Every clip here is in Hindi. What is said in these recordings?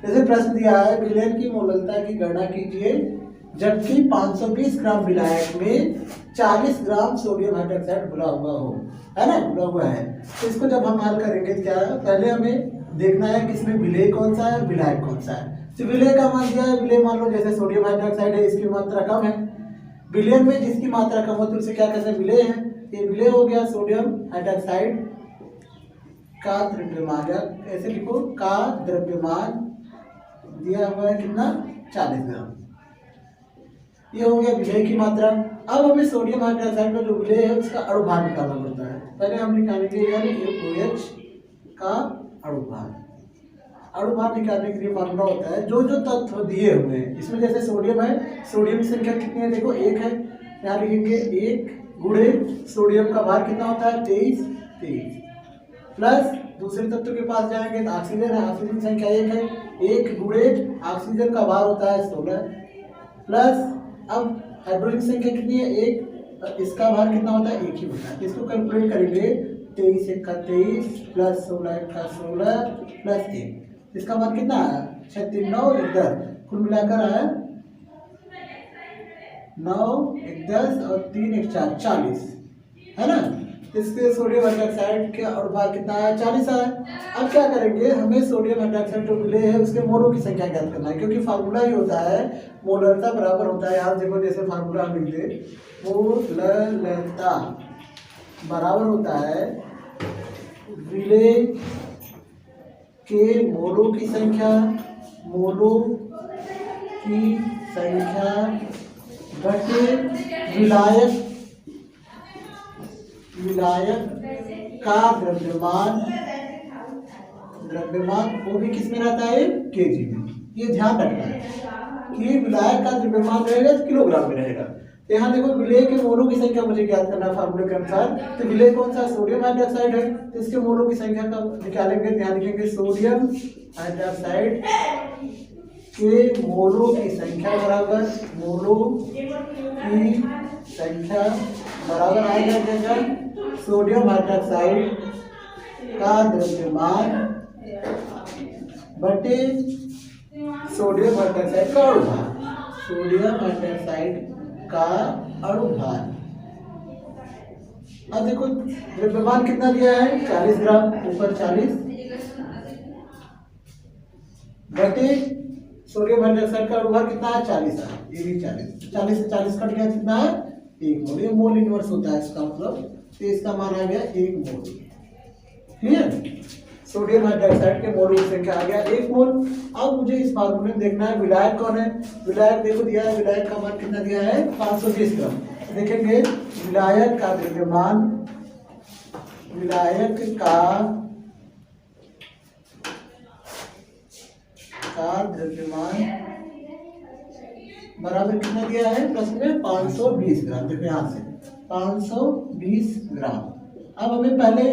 जैसे प्रश्न दिया है विलेन की मोललता की गणना कीजिए जबकि 520 ग्राम विलायक में 40 ग्राम सोडियम हाइड्रोक्साइड घुला हुआ हो, है ना, घुला हुआ है। तो इसको जब हम हल करेंगे क्या, पहले हमें देखना है कि इसमें विलेय कौन सा है, विलायक कौन सा है। तो विलेय का मान दिया है, विलेय मान लो जैसे सोडियम हाइड्रोक्साइड है, इसकी मात्रा कम है, विलेय में जिसकी मात्रा कम हो तो उसे क्या कहते हैं, विलेय है। ये विलेय हो गया सोडियम हाइड्रोक्साइड का द्रव्यमान, ऐसे लिखो का द्रव्यमान दिया हुआ है कितना, 40 ग्राम। ये हो गया विलेय की मात्रा। अब हमें सोडियम हाइड्रोक्साइड का जो विलेय है उसका अणुभार निकालना पड़ता है। पहले हम निकालेंगे यानी OH का अणुभार। अणुभार निकालने के लिए फॉर्मूला होता है जो जो तत्व दिए हुए हैं, इसमें जैसे सोडियम है, सोडियम की संख्या कितनी है, देखो 1 है, यहाँ लिखेंगे 1 गुणे सोडियम का भार कितना होता है 23 प्लस दूसरे तत्व के पास जाएंगे तो ऑक्सीजन है, ऑक्सीजन की संख्या 1 है, 1 गुणे ऑक्सीजन का भार होता है 16 प्लस अब हाइड्रोजन की संख्या कितनी है 1, इसका भार कितना होता है 1 ही होता है। इसको कैलकुलेट करेंगे 23 का 23 प्लस 16 का 16 प्लस 1, इसका मान कितना आया 36 9 1 10, कुल मिलाकर आया 9 1 10 और 3 1 4 40, है ना। इसके सोडियम हाइड्रोक्साइड के अणुभार कितना आया 40 आया। अब क्या करेंगे, हमें सोडियम हाइड्रोक्साइड जो विलेय है उसके मोलों की संख्या ज्ञात करना है, क्योंकि फार्मूला ही होता है मोलरता बराबर होता है, यहाँ देखो जैसे फार्मूला हम लिख दे, मोलरता बराबर होता है विलेय के मोलों की संख्या घटे विलायक का द्रव्यमान वो भी किस में रहता है केजी में। ये ध्यान रखना है कि विलायक का द्रव्यमान रहेगा तो किलोग्राम में रहेगा। तो यहाँ देखो विलेय के मोलों की संख्या मुझे ज्ञात करना है फार्मूले के अनुसार। तो विलेय कौन सा, सोडियम हाइड्रोक्साइड है, तो इसके मोलों की संख्या का निकालेंगे, ध्यान रखेंगे सोडियम हाइड्रोक्साइड के मोलों की संख्या बराबर आ जाएगा सोडियम हाइड्रोक्साइड का द्रव्यमान बटे सोडियम हाइड्रोक्साइड का अणुभार। अब देखो द्रव्यमान कितना दिया है 40 ग्राम, ऊपर 40 बटे सोडियम हाइड्रोक्साइड का अणुभार कितना है 40 है, ये भी 40 से 40 कट गया कितना है 1 मोल, ये मोल इनवर्स होता है इसका मतलब, तो इसका मान आ गया 1 मोल। क्लियर, सोडियम हाइड्रोक्साइड के मोल की संख्या आ गया 1 मोल। अब मुझे इस फार्मूले में देखना है विलायक कौन है। विलायक देखो दिया है, विलायक का मान कितना दिया है 520 ग्राम। देखेंगे विलायक का द्रव्यमान बराबर कितना दिया है प्रश्न में 520 ग्राम। देखो यहाँ से 520 ग्राम। अब हमें पहले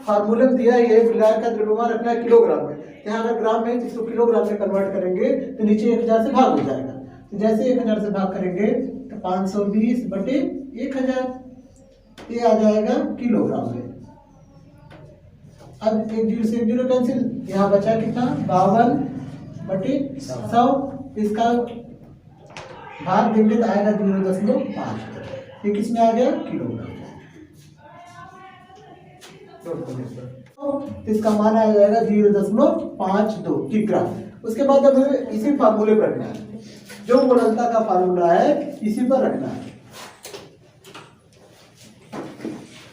फार्मूले में दिया है विलायक का द्रव्यमान रखना है किलोग्राम में, यहाँ अगर ग्राम में इसको किलोग्राम में कन्वर्ट करेंगे तो नीचे 1000 से भाग हो जाएगा। तो जैसे 1000 से भाग करेंगे तो 520 बटे 1000, ये आ जाएगा किलोग्राम में। अब 1 0 से 1 0 कैंसिल, यहाँ बचा कितना 52 बटे 100, इसका भाग देंगे तो आएगा 0.5, ये किस में आ गया किलोग्राम। तो इसका मान आ जाएगा 0.52 किग्रा। उसके बाद अब हमें इसी फार्मूले पर रखना है, जो मोलरता का फार्मूला है इसी पर रखना है।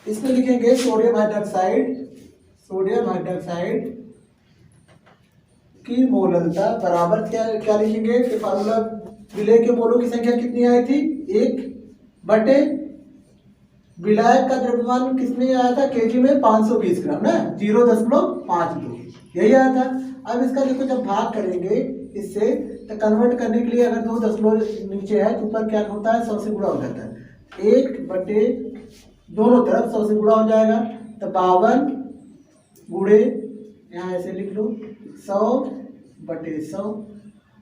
इसमें लिखेंगे सोडियम हाइड्रोक्साइड की मोलरता बराबर क्या लिखेंगे कि फार्मूला विलेय के मोलों की संख्या कितनी आई थी 1 बटे विलायक का द्रव्यमान किसमें आया था केजी में 520 ग्राम ना, 0.52 यही आया था। अब इसका देखो जब भाग करेंगे इससे तो कन्वर्ट करने के लिए अगर 2 दशमलव नीचे है तो ऊपर क्या होता है 100 से गुणा हो जाता है, 1 बटे दोनों तरफ 100 से गुणा हो जाएगा तो 52 गुणे यहाँ ऐसे लिख लो 100 बटे 100।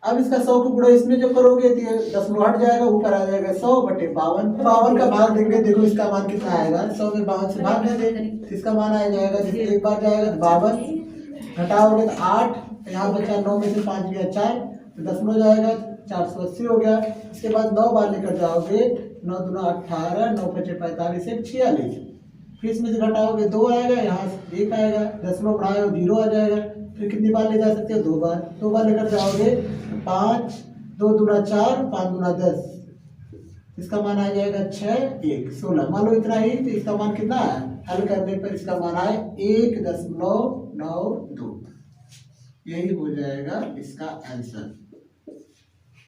अब इसका 100 को गुणा इसमें जब करोगे तो ये दशमलव हट जाएगा, ऊपर आ जाएगा 100 बटे 52 का भाग देंगे, देखो इसका मान कितना आएगा 100 में 52 से भाग देंगे तो इसका मान आ जाएगा, जैसे एक बार जाएगा तो 52 घटाओगे तो 8 यहाँ बचा 9 में से 5 गया 4, तो 10 में हो जाएगा 480 हो गया। इसके बाद 9 बार लेकर जाओगे, 9 दूना 18, 9 पचे 45, 46। फिर इसमें से घटाओगे 2 आएगा, यहाँ से 1 आएगा, 10 में बढ़ाओ 0 आ जाएगा। फिर कितनी बार ले जा सकते हो? 2 बार। 2 बार लेकर जाओगे 5, 2 दूना 4, 5 दूना 10, इसका मान आ जाएगा 6, 1, 16। मान लो इतना ही, तो इसका मान कितना है? हल करने पर इसका मान आए 1.992। यही हो जाएगा इसका आंसर।